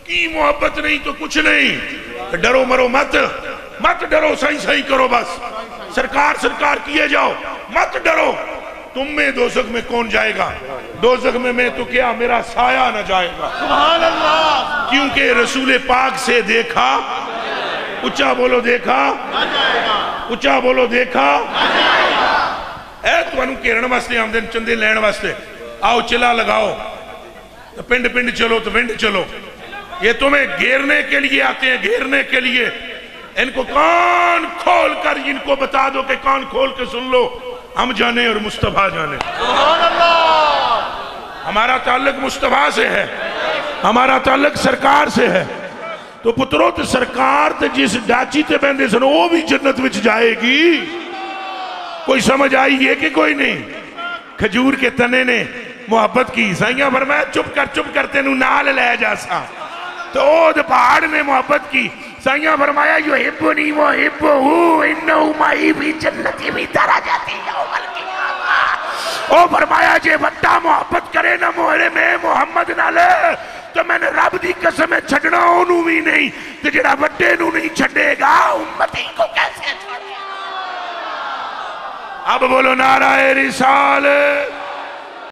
کی محبت نہیں تو کچھ نہیں. ڈرو مرو مت ڈرو, صحیح صحیح کرو, بس سرکار سرکار کیے جاؤ, مت ڈرو. تم میں دوزخ میں کون جائے گا؟ دوزخ میں تو کیا میرا سایہ نہ جائے گا. سبحان اللہ. کیونکہ رسول پاک سے دیکھا, اچھا بولو دیکھا, اچھا بولو دیکھا. اے تو انہوں کیرن واسطے آمدن چندے لین واسطے آؤ چلا لگاؤ, پنڈ پنڈ چلو تو پنڈ چلو. یہ تمہیں گھیرنے کے لیے آتے ہیں, گھیرنے کے لیے. ان کو کان کھول کر ان کو بتا دو کہ کان کھول کے سن لو, ہم جانے اور مصطفیٰ جانے. سبحان اللہ. ہمارا تعلق مصطفیٰ سے ہے, ہمارا تعلق سرکار سے ہے. تو پترو تے سرکار تے جس ڈاچی تے بندے سنو وہ بھی جنت وچ جائے گی. کوئی سمجھ آئی ہے کہ کوئی نہیں؟ کھجور کے تنے نے محبت کی, سائیاں فرمایا چپ کر تینوں نال لے جاسا. تو اود پہاڑ نے محبت کی, سائیاں فرمایا یحبنی وحبہ انہو معی فی جنتی بھی درجاتی یوم القیامہ. او فرمایا جے وٹا محبت کرے نہ موہرے میں محمد نہ لے تو میں نے رب دی قسم چھڑنا انہوں بھی نہیں, تو جڑا وٹے نو نہیں چھڑے گا امتی کو کیسے چھڑے گا. اب بولو نعرہ رسالت.